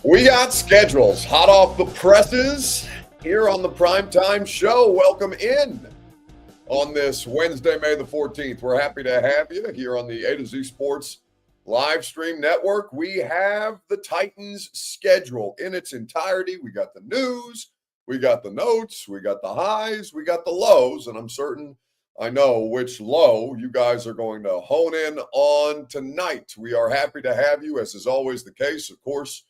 We got schedules hot off the presses here on the Primetime Show. Welcome in on this Wednesday, May the 14th. We're happy to have you here on the A to Z Sports live stream network. We have the Titans schedule in its entirety. We got the news, we got the notes, we got the highs, we got the lows, and I'm certain I know which low you guys are going to hone in on tonight. We are happy to have you, as is always the case. Of course,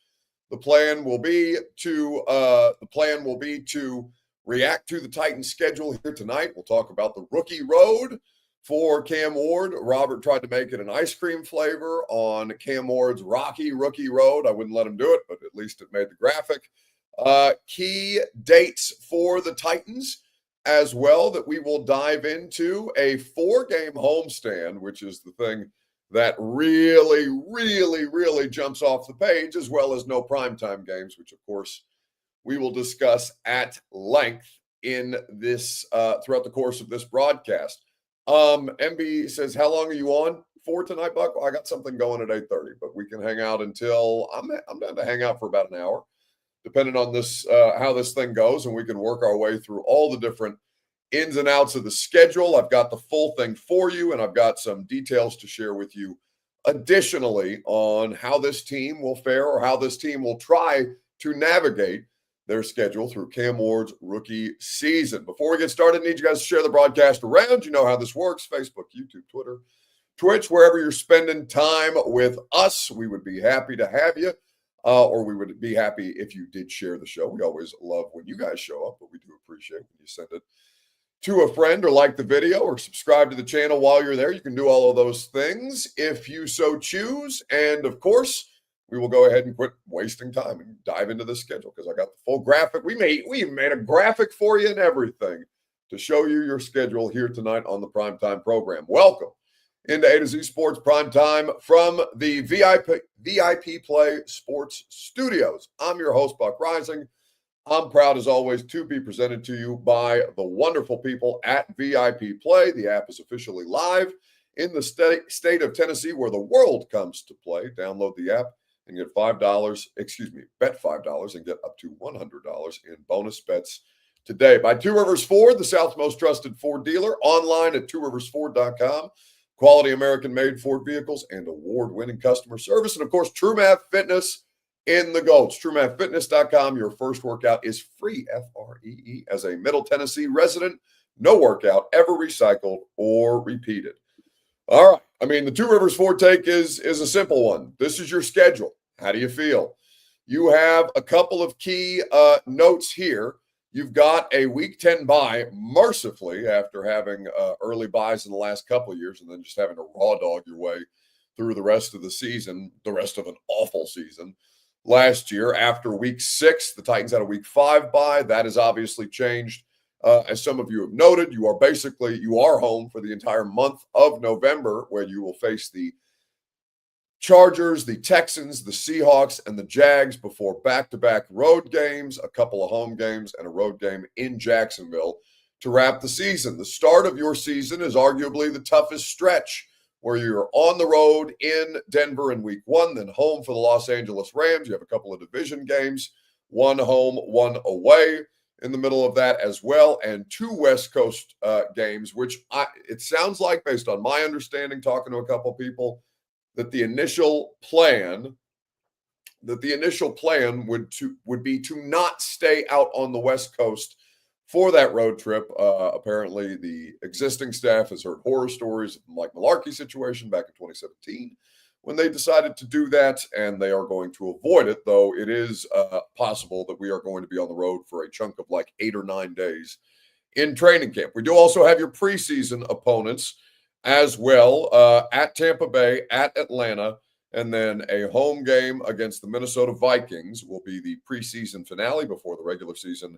the plan will be to react to the Titans schedule here tonight. We'll talk about the rookie road for Cam Ward. Robert tried to make it an ice cream flavor on Cam Ward's rocky rookie road. I wouldn't let him do it, but at least it made the graphic. Key dates for the Titans as well that we will dive into. A 4-game homestand, which is the thing that really jumps off the page, as well as no primetime games, which, of course, we will discuss at length in this throughout the course of this broadcast. MB says, how long are you on for tonight, Buck? Well, I got something going at 8:30, but we can hang out until I'm down to hang out for about an hour, depending on this how this thing goes, and we can work our way through all the different ins and outs of the schedule. I've got the full thing for you, and I've got some details to share with you additionally on how this team will fare or how this team will try to navigate their schedule through Cam Ward's rookie season. Before we get started, I need you guys to share the broadcast around. You know how this works: Facebook, YouTube, Twitter, Twitch, wherever you're spending time with us. We would be happy to have you, or we would be happy if you did share the show. We always love when you guys show up, but we do appreciate when you send it to a friend or like the video or subscribe to the channel while you're there. You can do all of those things if you so choose. And of course, we will go ahead and quit wasting time and dive into the schedule because I got the full graphic. We made a graphic for you and everything to show you your schedule here tonight on the Primetime program. Welcome into A to Z Sports Primetime from the VIP Play Sports Studios. I'm your host, Buck Rising. I'm proud, as always, to be presented to you by the wonderful people at VIP Play. The app is officially live in the state of Tennessee, where the world comes to play. Download the app and get bet $5 and get up to $100 in bonus bets today. By Two Rivers Ford, the South's most trusted Ford dealer, online at tworiversford.com. Quality American-made Ford vehicles and award-winning customer service. And, of course, TrueMath Fitness in the GOATs. TrueMathFitness.com. Your first workout is free, F-R-E-E. As a Middle Tennessee resident, no workout ever recycled or repeated. All right. I mean, the Two Rivers Ford take is a simple one. This is your schedule. How do you feel? You have a couple of key notes here. You've got a Week 10 bye, mercifully, after having early buys in the last couple of years and then just having to raw dog your way through the rest of the season, the rest of an awful season. Last year, after Week 6, the Titans had a Week 5 bye. That has obviously changed. As some of you have noted, you are home for the entire month of November, where you will face the Chargers, the Texans, the Seahawks, and the Jags before back-to-back road games, a couple of home games, and a road game in Jacksonville to wrap the season. The start of your season is arguably the toughest stretch, where you're on the road in Denver in Week 1, then home for the Los Angeles Rams. You have a couple of division games, one home, one away in the middle of that as well, and 2 West Coast games, which it sounds like, based on my understanding, talking to a couple people, that the initial plan would be to not stay out on the West Coast for that road trip. Apparently, the existing staff has heard horror stories of the Mike Mularkey situation back in 2017 when they decided to do that, and they are going to avoid it, though it is possible that we are going to be on the road for a chunk of like 8 or 9 days in training camp. We do also have your preseason opponents as well, at Tampa Bay, at Atlanta, and then a home game against the Minnesota Vikings will be the preseason finale before the regular season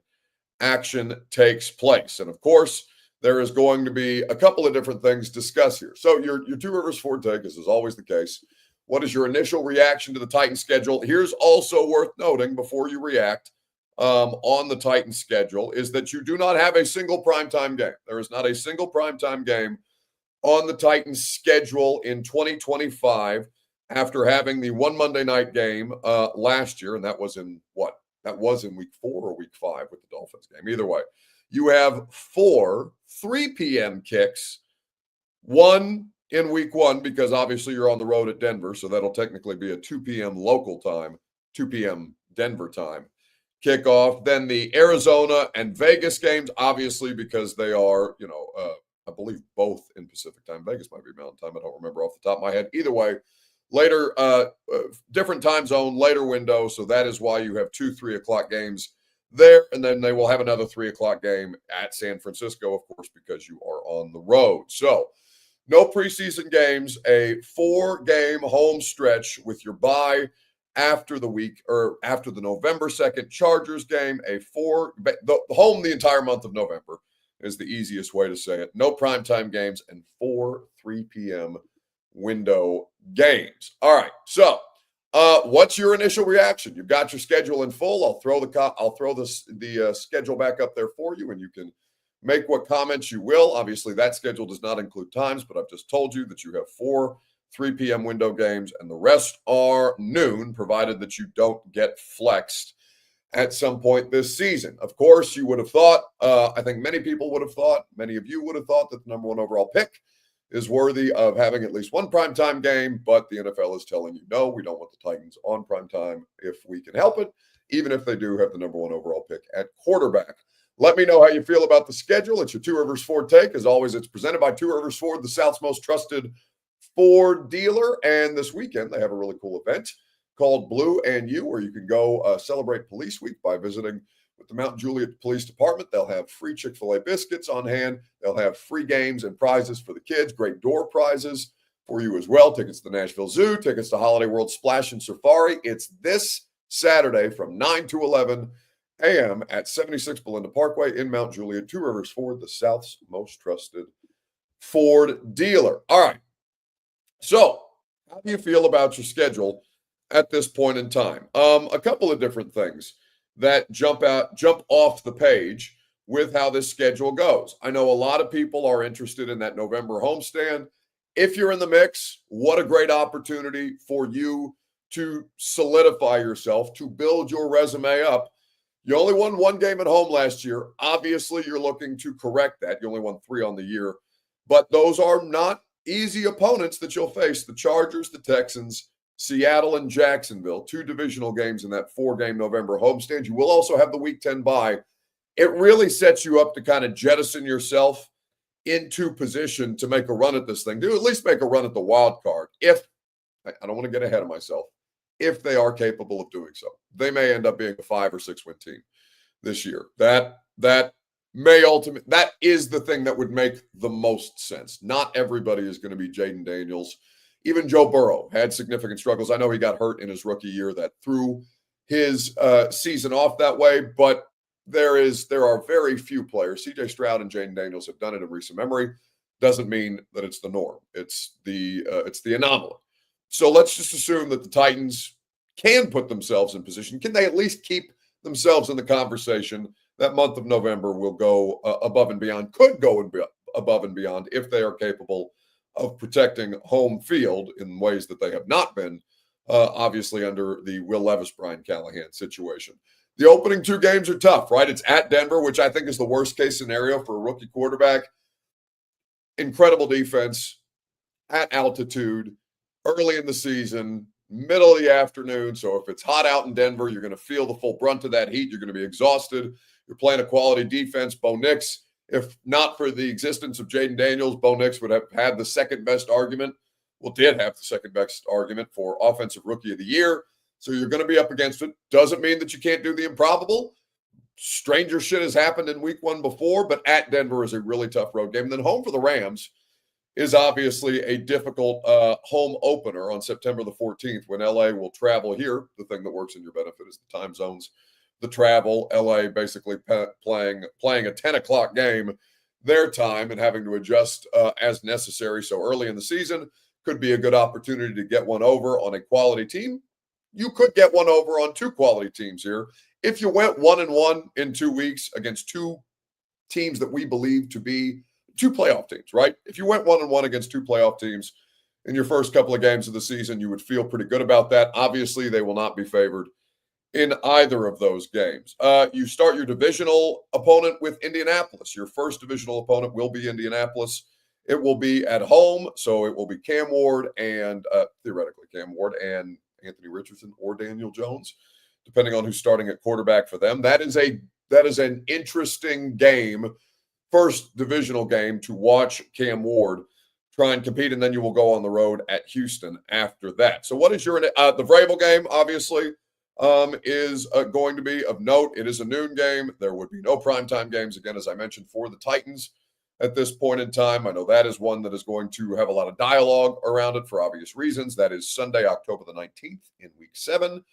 action takes place. And of course, there is going to be a couple of different things discussed here. So your Two Rivers Ford take, as is always the case. What is your initial reaction to the Titans schedule? Here's also worth noting before you react on the Titans schedule is that you do not have a single primetime game. There is not a single primetime game on the Titans schedule in 2025 after having the one Monday night game last year, and that was in what? That was in week 4 or week 5 with the Dolphins game. Either way, you have 4 3 p.m. kicks, one in week 1 because obviously you're on the road at Denver, so that'll technically be a 2 p.m. local time, 2 p.m. Denver time kickoff. Then the Arizona and Vegas games, obviously, because they are, I believe both in Pacific time. Vegas might be Mountain time. I don't remember off the top of my head. Either way, later, different time zone, later window. So that is why you have 2 3 o'clock games there. And then they will have another 3 o'clock game at San Francisco, of course, because you are on the road. So no preseason games, a 4-game home stretch with your bye after the week or after the November 2nd Chargers game, the home the entire month of November is the easiest way to say it. No primetime games and 4 3 p.m. window games. All right. So what's your initial reaction? You've got your schedule in full. I'll throw the schedule back up there for you, and you can make what comments you will. Obviously, that schedule does not include times, but I've just told you that you have 4 3 p.m. window games, and the rest are noon, provided that you don't get flexed at some point this season. Of course, you would have thought, I think many people would have thought, many of you would have thought that the number 1 overall pick is worthy of having at least one primetime game, but the NFL is telling you, no, we don't want the Titans on primetime if we can help it, even if they do have the number 1 overall pick at quarterback. Let me know how you feel about the schedule. It's your Two Rivers Ford take. As always, it's presented by Two Rivers Ford, the South's most trusted Ford dealer. And this weekend, they have a really cool event called Blue and You, where you can go celebrate Police Week by visiting with the Mount Juliet Police Department. They'll have free Chick-fil-A biscuits on hand. They'll have free games and prizes for the kids, great door prizes for you as well. Tickets to the Nashville Zoo, tickets to Holiday World Splash and Safari. It's this Saturday from 9 to 11 a.m. at 76 Belinda Parkway in Mount Juliet. Two Rivers Ford, the South's most trusted Ford dealer. All right. So how do you feel about your schedule at this point in time? A couple of different things that jump off the page with how this schedule goes. I know a lot of people are interested in that November homestand. If you're in the mix, what a great opportunity for you to solidify yourself, to build your resume up. You only won 1 game at home last year. Obviously, you're looking to correct that. You only won 3 on the year. But those are not easy opponents that you'll face. The Chargers, the Texans, Seattle, and Jacksonville, 2 divisional games in that 4-game November homestand. You will also have the Week 10 bye. It really sets you up to kind of jettison yourself into position to make a run at this thing. Do at least make a run at the wild card. If, I don't want to get ahead of myself, if they are capable of doing so. They may end up being a 5 or 6 win team this year. That is the thing that would make the most sense. Not everybody is going to be Jaden Daniels. Even Joe Burrow had significant struggles. I know he got hurt in his rookie year that threw his season off that way, but there are very few players. CJ Stroud and Jaden Daniels have done it in recent memory. Doesn't mean that it's the norm. It's the anomaly. So let's just assume that the Titans can put themselves in position. Can they at least keep themselves in the conversation? That month of November will go above and beyond, could go above and beyond if they are capable of protecting home field in ways that they have not been, obviously under the Will Levis, Brian Callahan situation. The opening 2 games are tough, right? It's at Denver, which I think is the worst case scenario for a rookie quarterback. Incredible defense at altitude, early in the season, middle of the afternoon. So if it's hot out in Denver, you're going to feel the full brunt of that heat. You're going to be exhausted. You're playing a quality defense. Bo Nix, if not for the existence of Jaden Daniels, Bo Nix would have had the second best argument. Well, did have the second best argument for Offensive Rookie of the Year. So you're going to be up against it. Doesn't mean that you can't do the improbable. Stranger shit has happened in week 1 before, but at Denver is a really tough road game. And then home for the Rams is obviously a difficult home opener on September the 14th when LA will travel here. The thing that works in your benefit is the time zones, the travel. LA basically playing a 10 o'clock game their time and having to adjust as necessary. So early in the season could be a good opportunity to get one over on a quality team. You could get one over on 2 quality teams here. If you went 1-1 in 2 weeks against 2 teams that we believe to be 2 playoff teams, right? If you went 1-1 against 2 playoff teams, in your first couple of games of the season, you would feel pretty good about that. Obviously, they will not be favored in either of those games. You start your divisional opponent with Indianapolis. Your first divisional opponent will be Indianapolis. It will be at home, so it will be Cam Ward and theoretically Cam Ward and Anthony Richardson or Daniel Jones, depending on who's starting at quarterback for them. That is an interesting game, first divisional game to watch Cam Ward try and compete, and then you will go on the road at Houston after that. So, what is your the Vrabel game? Obviously, is going to be of note. It is a noon game. There would be no primetime games, again, as I mentioned, for the Titans at this point in time. I know that is one that is going to have a lot of dialogue around it for obvious reasons. That is Sunday, October the 19th in Week 7.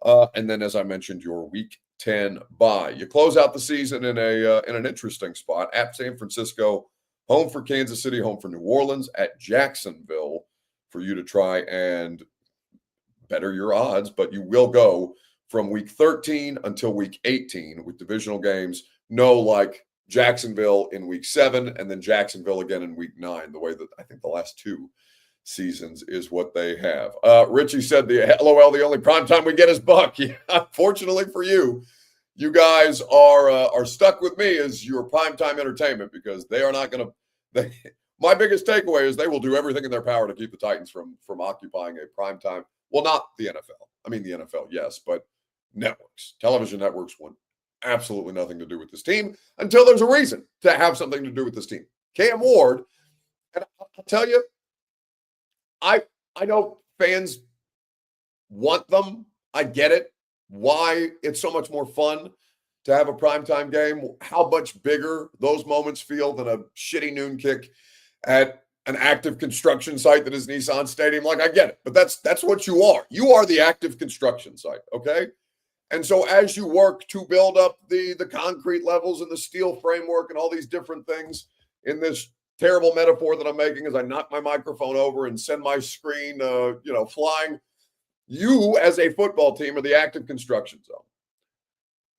And then, as I mentioned, your Week 10 bye. You close out the season in an interesting spot at San Francisco, home for Kansas City, home for New Orleans, at Jacksonville for you to try and better your odds, but you will go from Week 13 until Week 18 with divisional games. No, like Jacksonville in Week 7 and then Jacksonville again in Week 9, the way that I think the last two seasons is what they have. Richie said, LOL, the only primetime we get is Buck. Yeah, fortunately for you, you guys are stuck with me as your primetime entertainment because they are not going to – my biggest takeaway is they will do everything in their power to keep the Titans from occupying a primetime. Well, not the NFL. I mean, the NFL, yes, but networks, television networks want absolutely nothing to do with this team until there's a reason to have something to do with this team. Cam Ward, and I'll tell you, I know fans want them. I get it. Why it's so much more fun to have a primetime game, how much bigger those moments feel than a shitty noon kick at an active construction site that is Nissan Stadium. Like, I get it, but that's what you are. You are the active construction site, okay? And so as you work to build up the concrete levels and the steel framework and all these different things in this terrible metaphor that I'm making as I knock my microphone over and send my screen, flying, you as a football team are the active construction zone.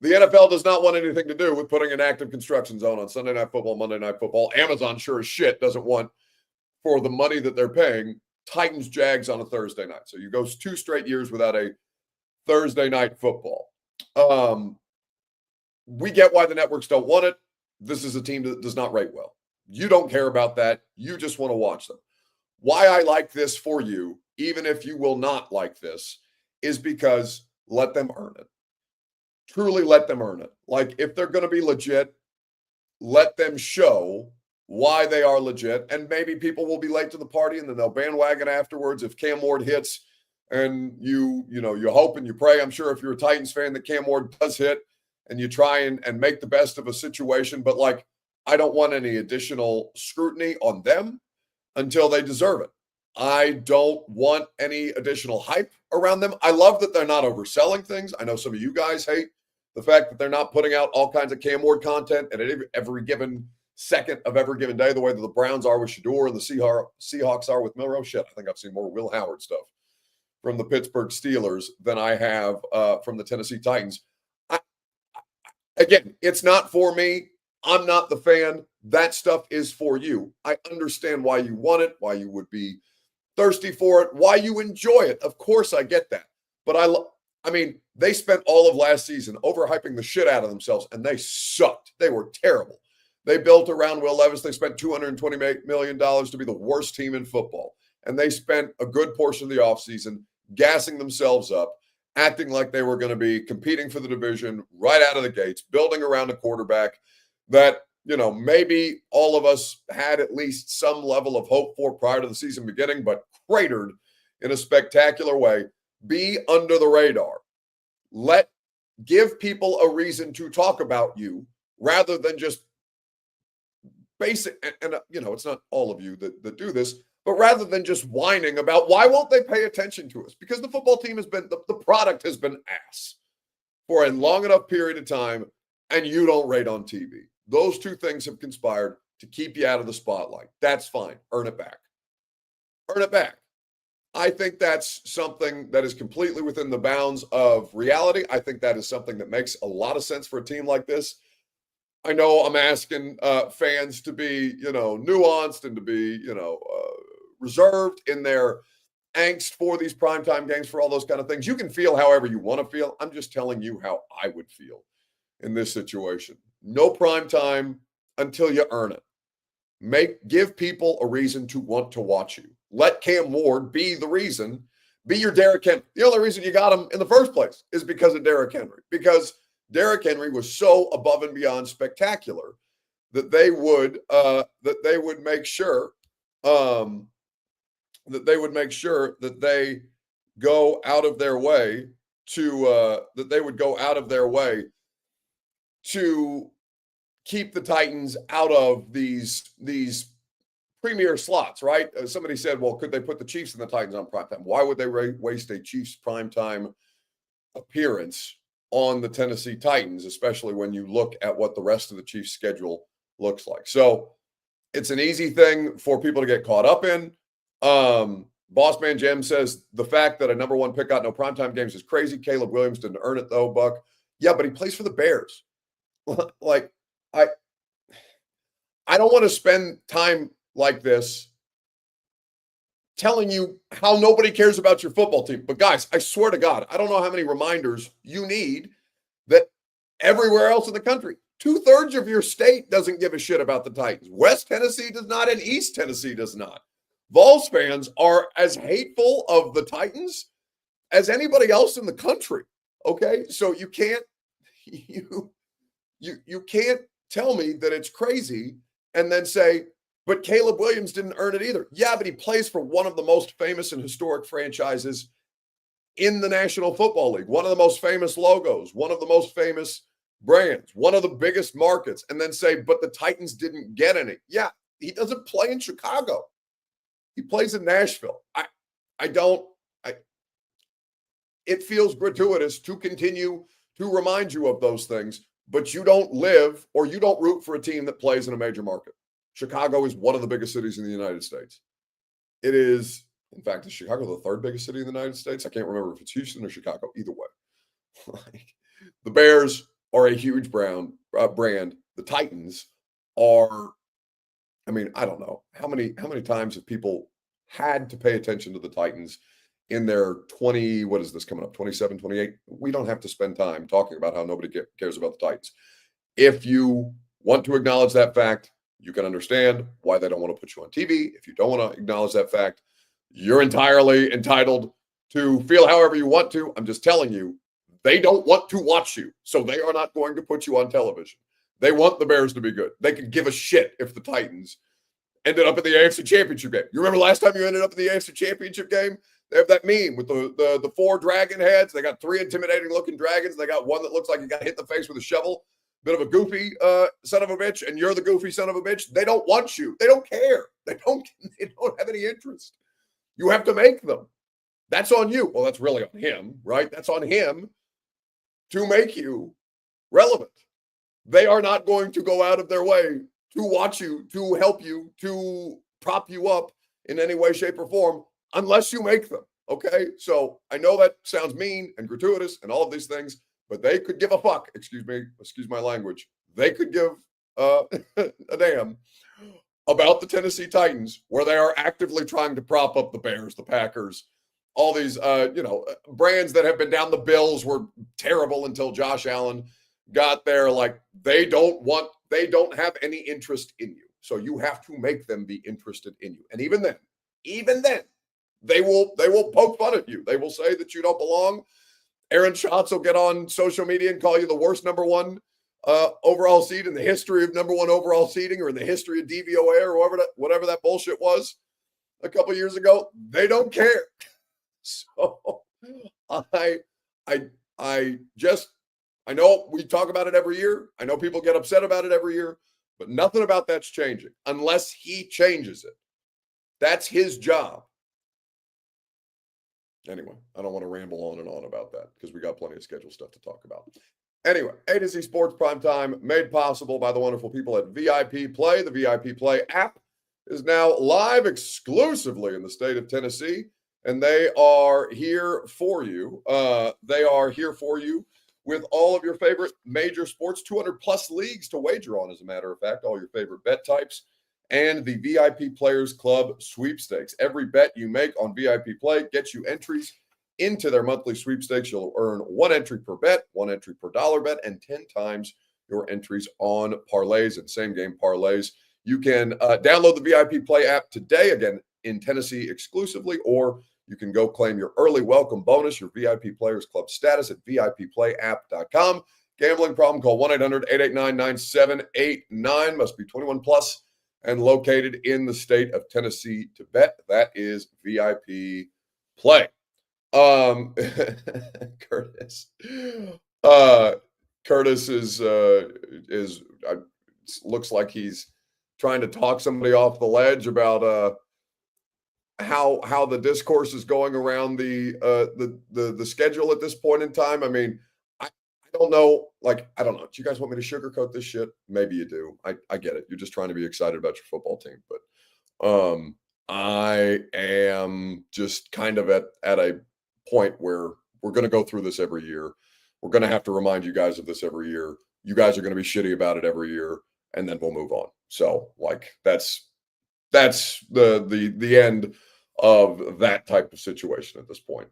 The NFL does not want anything to do with putting an active construction zone on Sunday Night Football, Monday Night Football. Amazon sure as shit doesn't want, for the money that they're paying, Titans Jags on a Thursday night. So you go 2 straight years without a Thursday night football. We get why the networks don't want it. This is a team that does not rate well. You don't care about that. You just want to watch them. Why I like this for you, even if you will not like this, is because let them earn it. Truly let them earn it. Like, if they're going to be legit, let them show why they are legit. And maybe people will be late to the party and then they'll bandwagon afterwards if Cam Ward hits and you hope and you pray. I'm sure if you're a Titans fan that Cam Ward does hit and you try and make the best of a situation. But, like, I don't want any additional scrutiny on them until they deserve it. I don't want any additional hype around them. I love that they're not overselling things. I know some of you guys hate the fact that they're not putting out all kinds of Cam Ward content at every given second of every given day, the way that the Browns are with Shador and the Seahawks are with Milroe. Shit, I think I've seen more Will Howard stuff from the Pittsburgh Steelers than I have from the Tennessee Titans. Again, it's not for me. I'm not the fan. That stuff is for you. I understand why you want it, why you would be thirsty for it, why you enjoy it. Of course, I get that. But I mean, they spent all of last season overhyping the shit out of themselves, and they sucked. They were terrible. They built around Will Levis. They spent $220 million to be the worst team in football. And they spent a good portion of the offseason gassing themselves up, acting like they were going to be competing for the division right out of the gates, building around a quarterback that, maybe all of us had at least some level of hope for prior to the season beginning, but cratered in a spectacular way. Be under the radar. Give people a reason to talk about you rather than just basic. And it's not all of you that do this, but rather than just whining about why won't they pay attention to us? Because the football team has been, the product has been ass for a long enough period of time, and you don't rate on TV. Those two things have conspired to keep you out of the spotlight. That's fine. Earn it back. Earn it back. I think that's something that is completely within the bounds of reality. I think that is something that makes a lot of sense for a team like this. I know I'm asking fans to be, nuanced and to be, reserved, in their angst for these primetime games, for all those kind of things. You can feel however you want to feel. I'm just telling you how I would feel in this situation. No primetime until you earn it. Give people a reason to want to watch you. Let Cam Ward be the reason, be your Derrick Henry. The only reason you got him in the first place is because of Derrick Henry, because Derrick Henry was so above and beyond spectacular that they would make sure that they go out of their way to keep the Titans out of these premier slots, right? Somebody said, well, could they put the Chiefs and the Titans on primetime? Why would they waste a Chiefs primetime appearance on the Tennessee Titans, especially when you look at what the rest of the Chiefs schedule looks like? So it's an easy thing for people to get caught up in. Bossman Jim says the fact that a number one pick got no primetime games is crazy. Caleb Williams didn't earn it though, Buck. Yeah, but he plays for the Bears. Like, I don't want to spend time like this telling you how nobody cares about your football team. But guys, I swear to God, I don't know how many reminders you need that everywhere else in the country, 2/3 of your state doesn't give a shit about the Titans. West Tennessee does not, and East Tennessee does not. Vols fans are as hateful of the Titans as anybody else in the country. Okay, so you can't tell me that it's crazy and then say, but Caleb Williams didn't earn it either. Yeah, but he plays for one of the most famous and historic franchises in the National Football League, one of the most famous logos, one of the most famous brands, one of the biggest markets, and then say, but the Titans didn't get any. Yeah, he doesn't play in Chicago. He plays in Nashville. It feels gratuitous to continue to remind you of those things, but you don't live or you don't root for a team that plays in a major market. Chicago is one of the biggest cities in the United States. It is, in fact, is Chicago the third biggest city in the United States? I can't remember if it's Houston or Chicago. Either way. The Bears are a huge brand. The Titans are, I mean, I don't know. How many times have people had to pay attention to the Titans in their 20, what is this coming up, 27, 28? We don't have to spend time talking about how nobody cares about the Titans. If you want to acknowledge that fact, you can understand why they don't want to put you on TV. If you don't want to acknowledge that fact, you're entirely entitled to feel however you want to. I'm just telling you, they don't want to watch you, so they are not going to put you on television. They want the Bears to be good. They could give a shit if the Titans ended up in the AFC Championship game. You remember last time you ended up in the AFC Championship game? They have that meme with the 4 dragon heads. They got 3 intimidating-looking dragons. They got one that looks like he got hit in the face with a shovel. Bit of a goofy son of a bitch, and you're the goofy son of a bitch. They don't want you. They don't care. They don't have any interest. You have to make them. That's on you. Well, that's really on him, right? That's on him to make you relevant. They are not going to go out of their way to watch you, to help you, to prop you up in any way, shape, or form unless you make them. Okay? So I know that sounds mean and gratuitous and all of these things, but they could give a fuck. Excuse my language. They could give a damn about the Tennessee Titans, where they are actively trying to prop up the Bears, the Packers, all these brands that have been down. The Bills were terrible until Josh Allen got there. Like, they don't have any interest in you. So you have to make them be interested in you. And even then, they will poke fun at you. They will say that you don't belong. Aaron Schatz will get on social media and call you the worst number one overall seed in the history of number one overall seeding, or in the history of DVOA, or whatever that bullshit was a couple years ago. They don't care. So I know we talk about it every year. I know people get upset about it every year, but nothing about that's changing unless he changes it. That's his job. Anyway, I don't want to ramble on and on about that because we got plenty of scheduled stuff to talk about. Anyway, A to Z Sports Primetime, made possible by the wonderful people at VIP Play. The VIP Play app is now live exclusively in the state of Tennessee, and they are here for you. They are here for you with all of your favorite major sports, 200 plus leagues to wager on, as a matter of fact, all your favorite bet types. and the VIP Players Club sweepstakes. Every bet you make on VIP Play gets you entries into their monthly sweepstakes. You'll earn 1 entry per bet, 1 entry per dollar bet, and 10 times your entries on parlays and same game parlays. You can download the VIP Play app today, again, in Tennessee exclusively, or you can go claim your early welcome bonus, your VIP Players Club status at VIPPlayApp.com. Gambling problem, call 1-800-889-9789. Must be 21 plus and located in the state of Tennessee to bet. That is VIP Play. Curtis. Curtis is looks like he's trying to talk somebody off the ledge about how the discourse is going around the schedule at this point in time. I mean, I don't know. Like, I don't know. Do you guys want me to sugarcoat this shit? Maybe you do. I get it. You're just trying to be excited about your football team, but I am just kind of at a point where we're going to go through this every year. We're going to have to remind you guys of this every year. You guys are going to be shitty about it every year, and then we'll move on. So, like, that's the end of that type of situation at this point.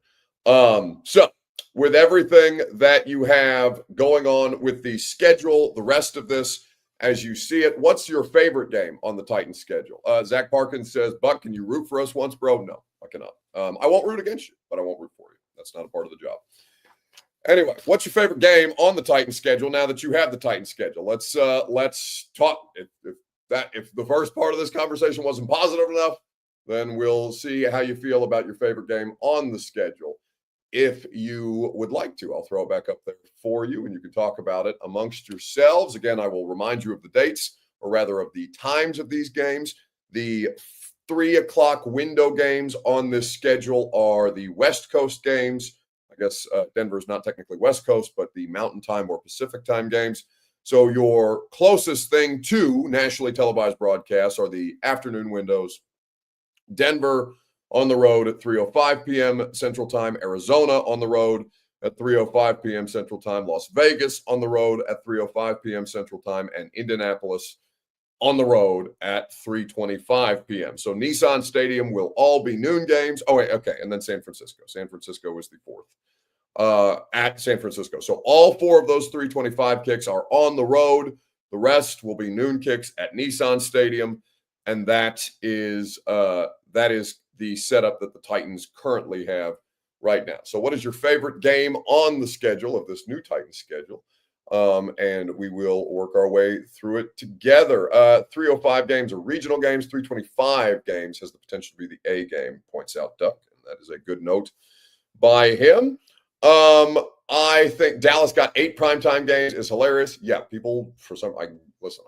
So with everything that you have going on with the schedule, the rest of this as you see it, what's your favorite game on the Titans schedule? Zach Parkins says, Buck, can you root for us once, bro? No, I cannot. I won't root against you, but I won't root for you. That's not a part of the job. Anyway, what's your favorite game on the Titans schedule now that you have the Titans schedule? Let's talk. If the first part of this conversation wasn't positive enough, then we'll see how you feel about your favorite game on the schedule. If you would like to, I'll throw it back up there for you, and you can talk about it amongst yourselves. Again, I will remind you of the dates, or rather of the times of these games. The 3 o'clock window games on this schedule are the West Coast games. I guess Denver is not technically West Coast, but the Mountain Time or Pacific Time games. So your closest thing to nationally televised broadcasts are the afternoon windows. Denver on the road at 3:05 p.m. Central Time. Arizona on the road at 3:05 p.m. Central Time. Las Vegas on the road at 3:05 p.m. Central Time. And Indianapolis on the road at 3:25 p.m. So Nissan Stadium will all be noon games. Oh, wait, okay. And then San Francisco. San Francisco is the fourth at San Francisco. So all 4 of those 3:25 kicks are on the road. The rest will be noon kicks at Nissan Stadium. And that is the setup that the Titans currently have right now. So what is your favorite game on the schedule of this new Titans schedule? And we will work our way through it together. 3:05 games are regional games. 3:25 games has the potential to be the A game, points out Duck. And that is a good note by him. I think Dallas got 8 primetime games is hilarious. Yeah, people I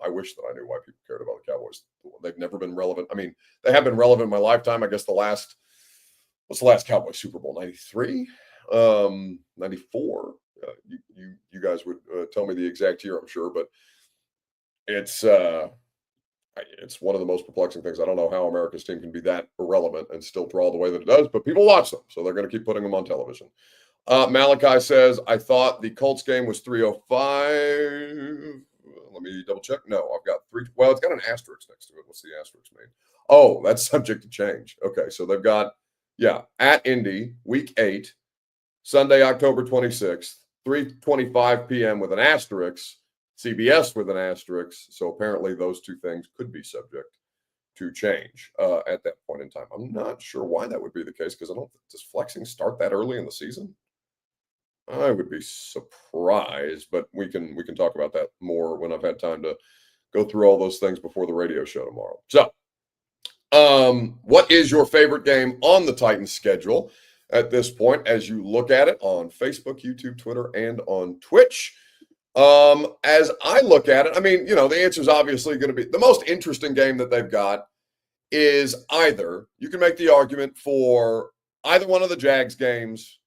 wish that I knew why people cared about the Cowboys. They've never been relevant. I mean, they have been relevant in my lifetime. I guess what's the last Cowboys Super Bowl? 93? 94? You guys would tell me the exact year, I'm sure, but it's one of the most perplexing things. I don't know how America's team can be that irrelevant and still draw the way that it does, but people watch them, so they're going to keep putting them on television. Malachi says, I thought the Colts game was 3:05. Let me double check. No, I've got 3. Well, it's got an asterisk next to it. What's the asterisk mean? Oh, that's subject to change. Okay, so they've got, at Indy, week 8, Sunday, October 26th, 3:25 p.m. with an asterisk, CBS with an asterisk. So apparently those 2 things could be subject to change at that point in time. I'm not sure why that would be the case, because does flexing start that early in the season? I would be surprised, but we can talk about that more when I've had time to go through all those things before the radio show tomorrow. So, what is your favorite game on the Titans schedule at this point as you look at it on Facebook, YouTube, Twitter, and on Twitch? As I look at it, I mean, the answer is obviously going to be the most interesting game that they've got is either you can make the argument for either one of the Jags games,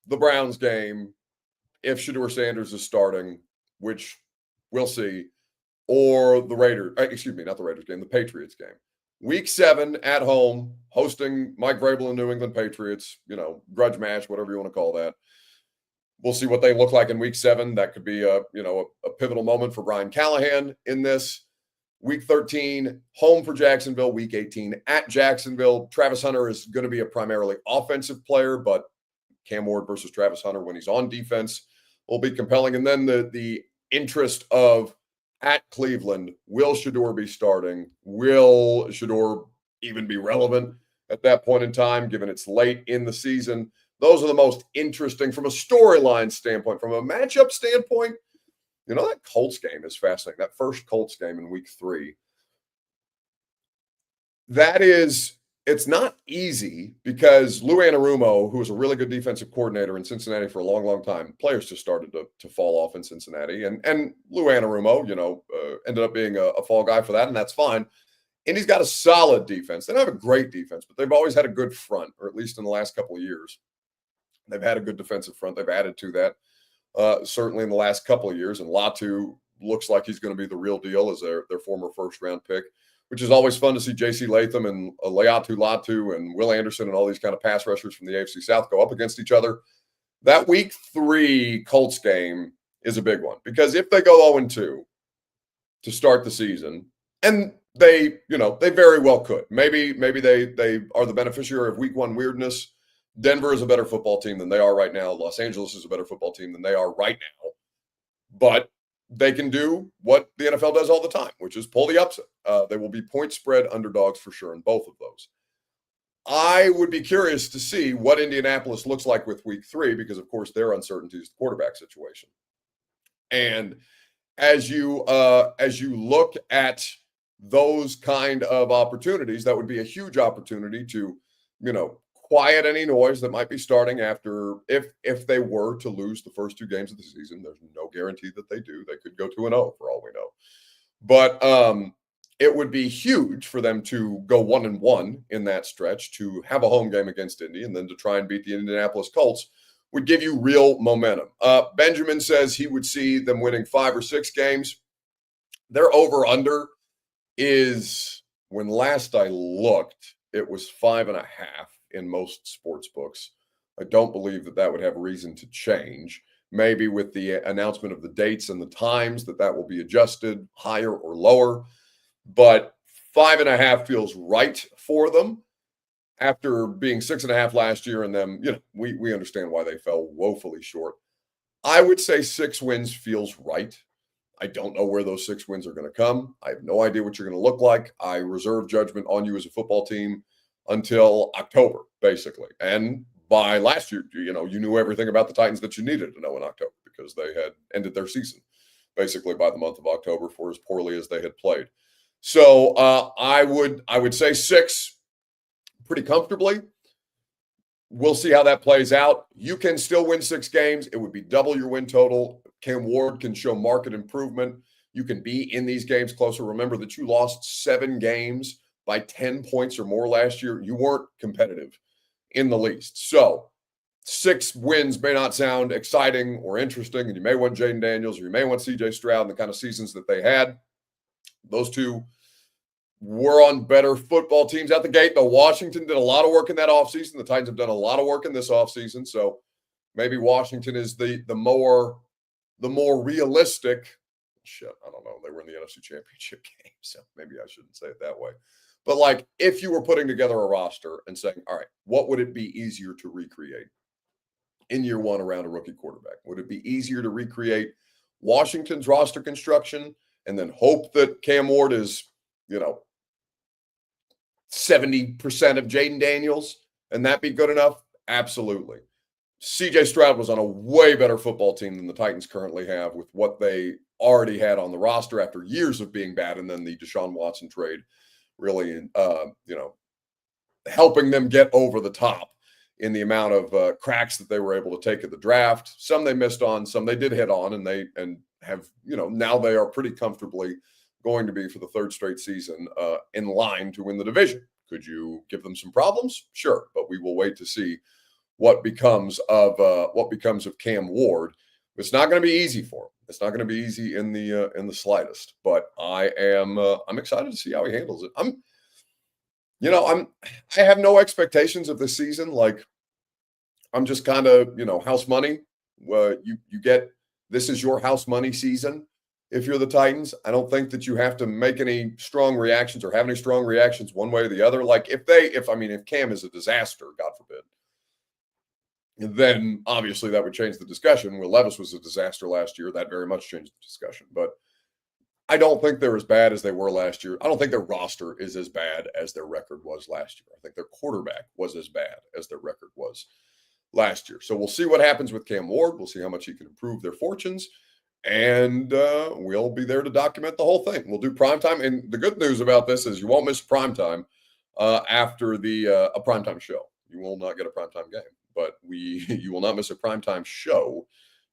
the Browns game, if Shedeur Sanders is starting, which we'll see, or the the Patriots game. Week 7 at home, hosting Mike Vrabel and New England Patriots, grudge match, whatever you want to call that. We'll see what they look like in week 7. That could be a pivotal moment for Brian Callahan in this. Week 13, home for Jacksonville. Week 18 at Jacksonville. Travis Hunter is going to be a primarily offensive player, but Cam Ward versus Travis Hunter when he's on defense will be compelling. And then the interest of at Cleveland, will Shedeur be starting? Will Shedeur even be relevant at that point in time, given it's late in the season? Those are the most interesting from a storyline standpoint. From a matchup standpoint, that Colts game is fascinating. That first Colts game in week 3. It's not easy because Lou Anarumo, who was a really good defensive coordinator in Cincinnati for a long, long time, players just started to fall off in Cincinnati. And Lou Anarumo, ended up being a fall guy for that, and that's fine. And he's got a solid defense. They don't have a great defense, but they've always had a good front, or at least in the last couple of years. They've had a good defensive front. They've added to that, certainly in the last couple of years. And Latu looks like he's going to be the real deal as their former first-round pick, which is always fun to see J.C. Latham and Leatu Latu and Will Anderson and all these kind of pass rushers from the AFC South go up against each other. That week 3 Colts game is a big one because if they go 0-2 to start the season, and they very well could. Maybe they are the beneficiary of week 1 weirdness. Denver is a better football team than they are right now. Los Angeles is a better football team than they are right now. But they can do what the NFL does all the time, which is pull the upset. They will be point spread underdogs for sure in both of those. I would be curious to see what Indianapolis looks like with week 3 because, of course, their uncertainty is the quarterback situation. And as you look at those kind of opportunities, that would be a huge opportunity to, quiet any noise that might be starting after if they were to lose the first 2 games of the season. There's no guarantee that they do. They could go 2-0 for all we know. But it would be huge for them to go 1-1 in that stretch, to have a home game against Indy, and then to try and beat the Indianapolis Colts would give you real momentum. Benjamin says he would see them winning 5 or 6 games. Their over-under is, when last I looked, it was 5.5 in most sports books. I don't believe that would have reason to change. Maybe with the announcement of the dates and the times that will be adjusted higher or lower. But 5.5 feels right for them after being 6.5 last year. And then, we understand why they fell woefully short. I would say 6 wins feels right. I don't know where those 6 wins are going to come. I have no idea what you're going to look like. I reserve judgment on you as a football team until October, basically. And by last year, you knew everything about the Titans that you needed to know in October because they had ended their season basically by the month of October for as poorly as they had played. So I would say 6 pretty comfortably. We'll see how that plays out. You can still win 6 games. It would be double your win total. Cam Ward can show market improvement. You can be in these games closer. Remember that you lost 7 games by 10 points or more last year. You weren't competitive in the least. So 6 wins may not sound exciting or interesting, and you may want Jaden Daniels or you may want C.J. Stroud and the kind of seasons that they had. Those 2 were on better football teams out the gate. Though Washington did a lot of work in that offseason. The Titans have done a lot of work in this offseason. So maybe Washington is the more realistic. I don't know. They were in the NFC Championship game, so maybe I shouldn't say it that way. But if you were putting together a roster and saying, all right, what would it be easier to recreate in year 1 around a rookie quarterback? Would it be easier to recreate Washington's roster construction and then hope that Cam Ward is, 70% of Jaden Daniels and that be good enough? Absolutely. C.J. Stroud was on a way better football team than the Titans currently have with what they already had on the roster after years of being bad, and then the Deshaun Watson trade really, helping them get over the top in the amount of cracks that they were able to take at the draft. Some they missed on, some they did hit on, and have, now they are pretty comfortably going to be for the 3rd straight season in line to win the division. Could you give them some problems? Sure, but we will wait to see what becomes of Cam Ward. It's not going to be easy for him. It's not going to be easy in the slightest. But I'm excited to see how he handles it. I have no expectations of this season. I'm just kind of house money. You get, this is your house money season. if you're the Titans. I don't think that you have to make any strong reactions or have any strong reactions one way or the other. Like if Cam is a disaster, God forbid, then obviously that would change the discussion. Will Levis was a disaster last year. That very much changed the discussion. But I don't think they're as bad as they were last year. I don't think their roster is as bad as their record was last year. I think their quarterback was as bad as their record was last year. So we'll see what happens with Cam Ward. We'll see how much he can improve their fortunes. And we'll be there to document the whole thing. We'll do primetime. And the good news about this is you won't miss primetime after a primetime show. You will not get a primetime game. But you will not miss a primetime show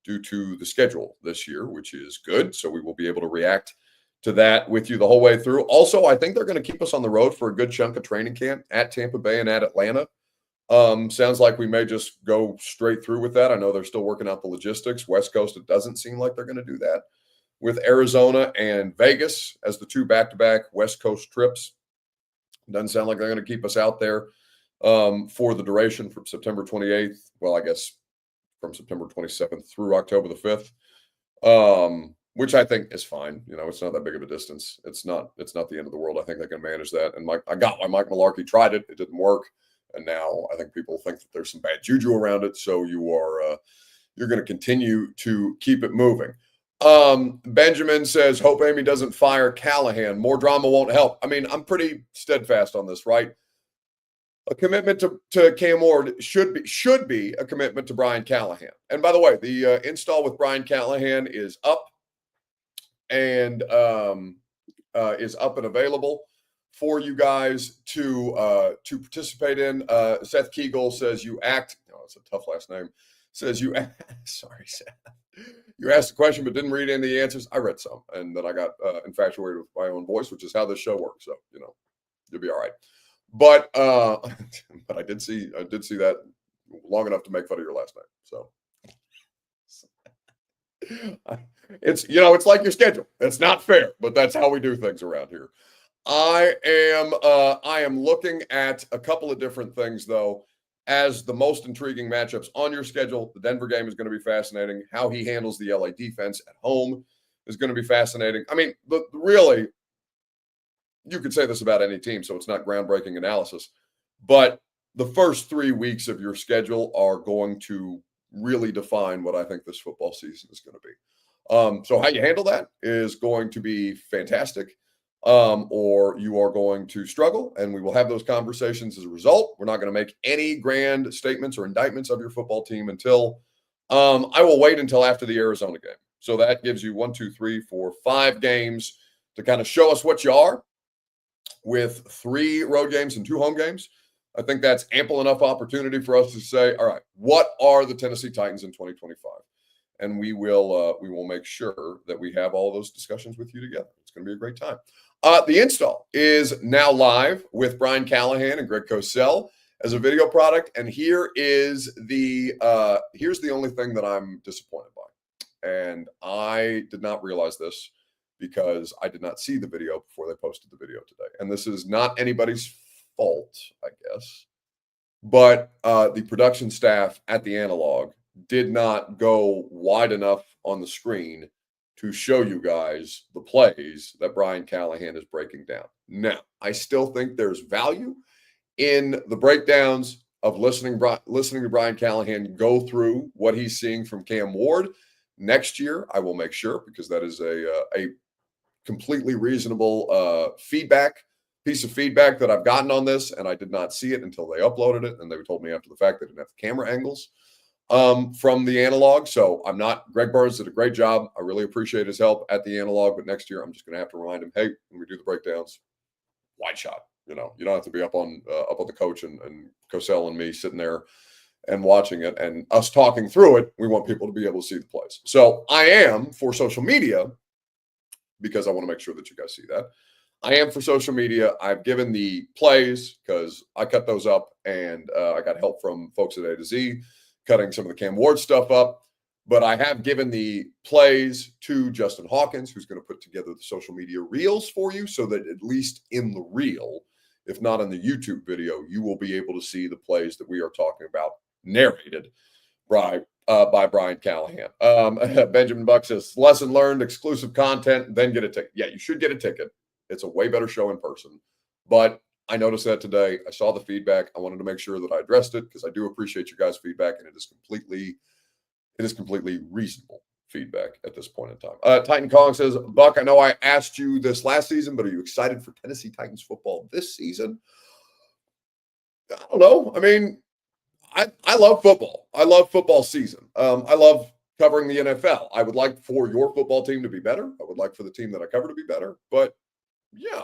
due to the schedule this year, which is good. So we will be able to react to that with you the whole way through. Also, I think they're going to keep us on the road for a good chunk of training camp at Tampa Bay and at Atlanta. Sounds like we may just go straight through with that. I know they're still working out the logistics. West Coast, it doesn't seem like they're going to do that. With Arizona and Vegas as the two back-to-back West Coast trips, doesn't sound like they're going to keep us out there for the duration from September 28th. Well, I guess from September 27th through October the 5th, which I think is fine. It's not that big of a distance. It's not the end of the world. I think they can manage that. And I got why Mike Mularkey tried it. It didn't work. And now I think people think that there's some bad juju around it. So you're going to continue to keep it moving. Benjamin says, hope Amy doesn't fire Callahan. More drama won't help. I mean, I'm pretty steadfast on this, right? A commitment to Cam Ward should be a commitment to Brian Callahan. And by the way, the install with Brian Callahan is up and available for you guys to participate in. Seth Keegle says it's a tough last name. Says sorry, Seth. You asked a question but didn't read any of the answers. I read some, and then I got infatuated with my own voice, which is how this show works. So you'll be all right. But I did see that long enough to make fun of your last name. So it's like your schedule. It's not fair, but that's how we do things around here. I am looking at a couple of different things though as the most intriguing matchups on your schedule. The Denver game is going to be fascinating. How he handles the LA defense at home is going to be fascinating. I mean, really, you could say this about any team, so it's not groundbreaking analysis, but the first 3 weeks of your schedule are going to really define what I think this football season is going to be. So how you handle that is going to be fantastic, or you are going to struggle, and we will have those conversations as a result. We're not going to make any grand statements or indictments of your football team until I will wait until after the Arizona game. So that gives you 5 games to kind of show us what you are, with 3 road games and 2 home games. I think that's ample enough opportunity for us to say, all right, what are the Tennessee Titans in 2025? And we will make sure that we have all those discussions with you together. It's going to be a great time. The install is now live with Brian Callahan and Greg Cosell as a video product. And here's the only thing that I'm disappointed by. And I did not realize this because I did not see the video before they posted the video today. And this is not anybody's fault, I guess. But the production staff at the Analog did not go wide enough on the screen to show you guys the plays that Brian Callahan is breaking down. Now, I still think there's value in the breakdowns of listening to Brian Callahan go through what he's seeing from Cam Ward. Next year, I will make sure, because that is a completely reasonable piece of feedback that I've gotten on this, and I did not see it until they uploaded it, and they told me after the fact they didn't have the camera angles from the Analog. So Greg Burns did a great job. I really appreciate his help at the Analog, but next year I'm just going to have to remind him, hey, when we do the breakdowns, wide shot. You don't have to be up on the coach and Cosell and me sitting there and watching it and us talking through it. We want people to be able to see the plays. So I am for social media, because I want to make sure that you guys see that. I am for social media. I've given the plays because I cut those up, and I got help from folks at A to Z cutting some of the Cam Ward stuff up. But I have given the plays to Justin Hawkins, who's going to put together the social media reels for you, so that at least in the reel, if not in the YouTube video, you will be able to see the plays that we are talking about narrated by by Brian Callahan. Benjamin Buck says, lesson learned, exclusive content, then get a ticket. Yeah, you should get a ticket. It's a way better show in person. But I noticed that today. I saw the feedback. I wanted to make sure that I addressed it because I do appreciate you guys' feedback, and it is completely reasonable feedback at this point in time. Titan Kong says, Buck, I know I asked you this last season, but are you excited for Tennessee Titans football this season? I don't know. I mean, I love football. I love football season. I love covering the NFL. I would like for your football team to be better. I would like for the team that I cover to be better. But yeah,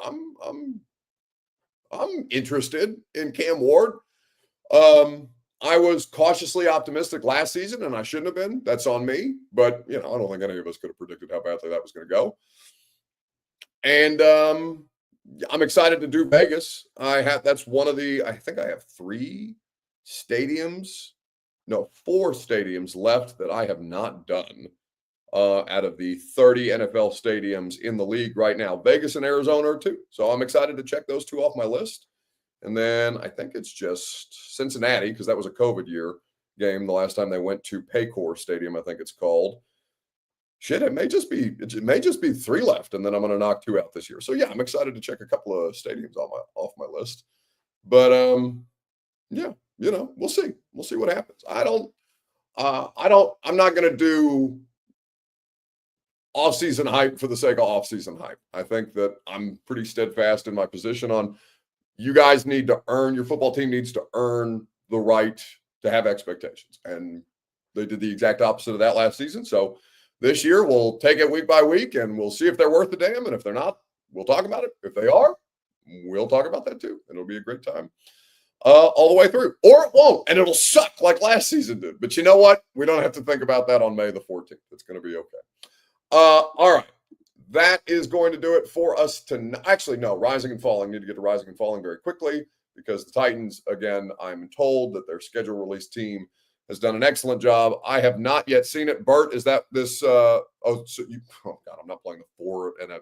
I'm interested in Cam Ward. I was cautiously optimistic last season, and I shouldn't have been. That's on me. But, I don't think any of us could have predicted how badly that was going to go. And I'm excited to do Vegas. That's one of the, I think I have 4 stadiums left that I have not done out of the 30 NFL stadiums in the league right now. Vegas and Arizona are 2. So I'm excited to check those 2 off my list. And then I think it's just Cincinnati, because that was a COVID year game the last time they went to Paycor Stadium, I think it's called. Shit, it may just be 3 left, and then I'm going to knock 2 out this year. So yeah, I'm excited to check a couple of stadiums off my list. But yeah, we'll see. We'll see what happens. I'm not going to do off-season hype for the sake of off-season hype. I think that I'm pretty steadfast in my position on you guys need to earn, your football team needs to earn the right to have expectations. And they did the exact opposite of that last season. So this year we'll take it week by week and we'll see if they're worth the damn. And if they're not, we'll talk about it. If they are, we'll talk about that too. It'll be a great time all the way through. Or it won't, and it'll suck like last season did. But you know what? We don't have to think about that on May the 14th. It's going to be okay. All right. That is going to do it for us tonight. Actually, no, Rising and Falling. Need to get to Rising and Falling very quickly because the Titans, again, I'm told that their schedule release team has done an excellent job. I have not yet seen it. Bert, is that this? Oh God, I'm not playing the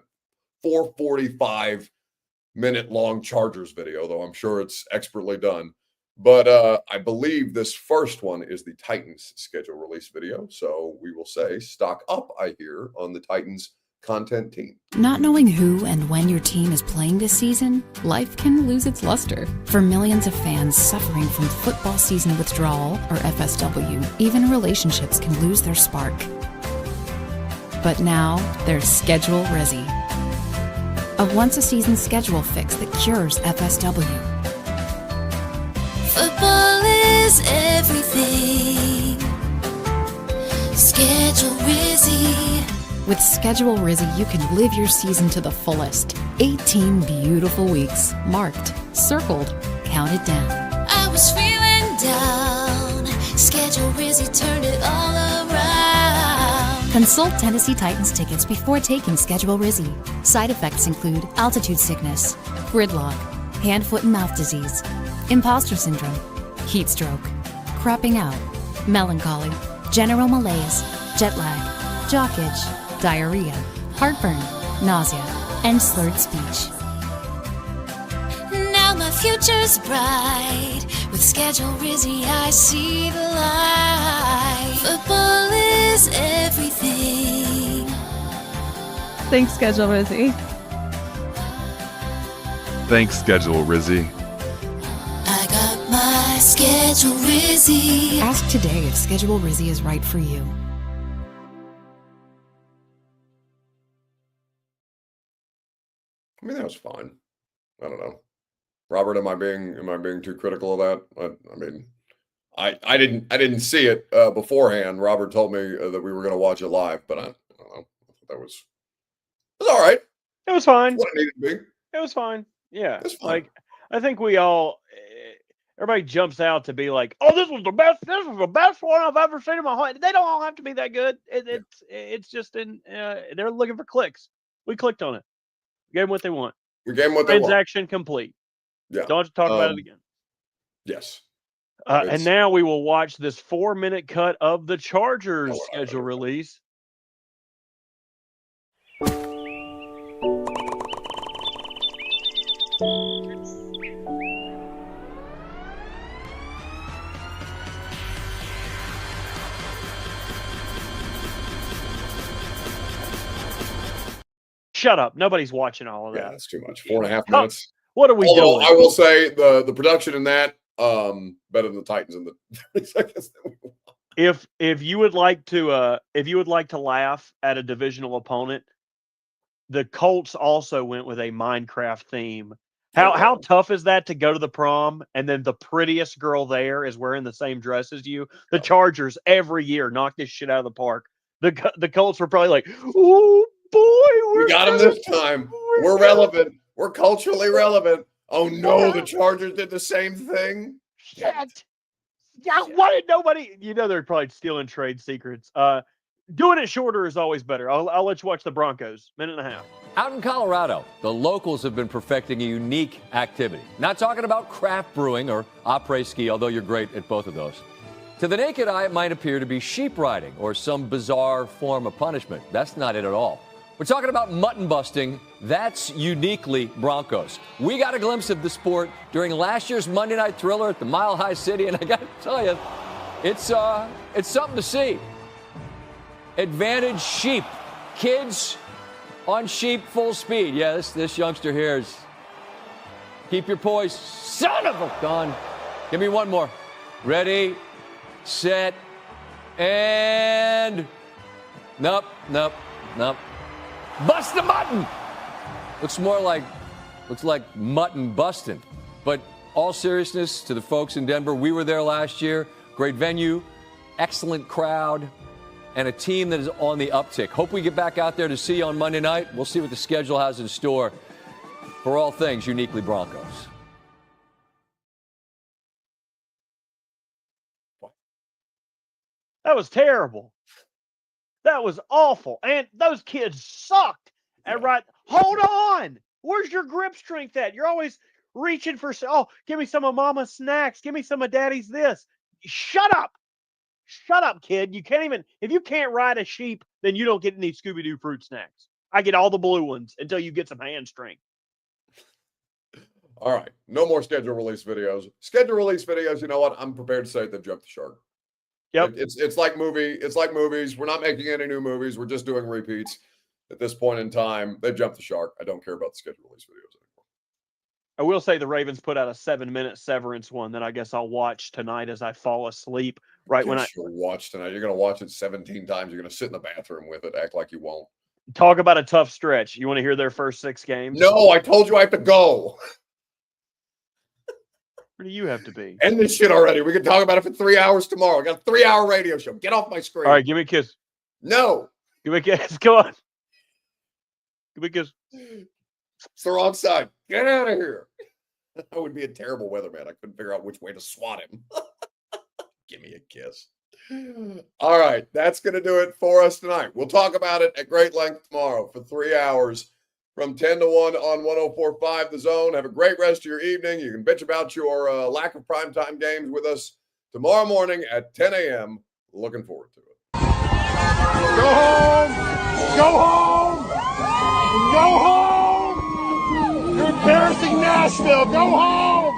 4:45-minute long Chargers video, though I'm sure it's expertly done. But I believe this first one is the Titans schedule release video. So we will say stock up, I hear, on the Titans content team. Not knowing who and when your team is playing this season, life can lose its luster. For millions of fans suffering from football season withdrawal, or FSW, even relationships can lose their spark. But now, there's Schedule Resi, a once-a-season schedule fix that cures FSW. Football is everything. Schedule Resi. With Schedule Risi, you can live your season to the fullest. 18 beautiful weeks, marked, circled, counted down. I was feeling down. Schedule Risi turned it all around. Consult Tennessee Titans tickets before taking Schedule Risi. Side effects include altitude sickness, gridlock, hand, foot, and mouth disease, imposter syndrome, heat stroke, crapping out, melancholy, general malaise, jet lag, jock itch, diarrhea, heartburn, nausea, and slurred speech. Now my future's bright. With Schedule Risi, I see the light. Football is everything. Thanks, Schedule Risi. Thanks, Schedule Risi. I got my Schedule Risi. Ask today if Schedule Risi is right for you. I mean, that was fine. I don't know. Robert, am I being too critical of that? I mean, I didn't see it beforehand. Robert told me that we were going to watch it live, but I don't know. I thought it was all right. It was fine. What it needed to be. It was fine. Yeah. It's fine. Like, I think everybody jumps out to be like, oh, this was the best one I've ever seen in my life. They don't all have to be that good. It's just they're looking for clicks. We clicked on it. Gave them what they want. We gave them what they want. Transaction complete. Yeah. Don't have to talk about it again. Yes. And now we will watch this 4-minute cut of the Chargers schedule release. Shut up. Nobody's watching all of Yeah, that. that's too much. 4.5 How- minutes. What are we Although doing? I will say the production in that better than the Titans in the 30 seconds. If you would like to laugh at a divisional opponent, the Colts also went with a Minecraft theme. How tough is that to go to the prom and then the prettiest girl there is wearing the same dress as you? The Chargers every year knock this shit out of the park. The Colts were probably like, "Oh boy, We got them this time. We're relevant. We're culturally relevant." Oh no, the Chargers did the same thing. Shit. Yeah, why did nobody? They're probably stealing trade secrets. Doing it shorter is always better. I'll let you watch the Broncos. Minute and a half. Out in Colorado, the locals have been perfecting a unique activity. Not talking about craft brewing or après-ski, although you're great at both of those. To the naked eye, it might appear to be sheep riding or some bizarre form of punishment. That's not it at all. We're talking about mutton busting. That's uniquely Broncos. We got a glimpse of the sport during last year's Monday Night Thriller at the Mile High City, and I got to tell you, it's something to see. Advantage sheep. Kids on sheep full speed. Yeah, this youngster here is. Keep your poise. Son of a gun. Give me one more. Ready, set, and. Nope. Bust the mutton. Looks like mutton busting. But all seriousness to the folks in Denver, we were there last year. Great venue, excellent crowd, and a team that is on the uptick. Hope we get back out there to see you on Monday night. We'll see what the schedule has in store for all things uniquely Broncos. That was terrible. That was awful. And those kids sucked. And hold on. Where's your grip strength at? You're always reaching for, give me some of mama's snacks. Give me some of daddy's this. Shut up. Shut up, kid. You can't even, if you can't ride a sheep, then you don't get any Scooby-Doo fruit snacks. I get all the blue ones until you get some hand strength. All right. No more schedule release videos. Schedule release videos, you know what? I'm prepared to say they've jumped the shark. Yep. It's like movies. We're not making any new movies. We're just doing repeats at this point in time. They've jumped the shark. I don't care about the schedule release videos anymore. I will say the Ravens put out a 7-minute Severance one that I guess I'll watch tonight as I fall asleep. Right when You'll watch tonight. You're going to watch it 17 times. You're going to sit in the bathroom with it, act like you won't. Talk about a tough stretch. You want to hear their first 6 games? No, I told you I have to go. Where do you have to be? End this shit already. We can talk about it for 3 hours tomorrow. I got a 3-hour radio show. Get off my screen. All right, give me a kiss. No. Give me a kiss. Come on. Give me a kiss. It's the wrong side. Get out of here. I would be a terrible weatherman. I couldn't figure out which way to swat him. Give me a kiss. All right. That's going to do it for us tonight. We'll talk about it at great length tomorrow for 3 hours from 10 to 1 on 104.5 The Zone. Have a great rest of your evening. You can bitch about your lack of primetime games with us tomorrow morning at 10 a.m. Looking forward to it. Go home! Go home! Go home! You're embarrassing Nashville! Go home!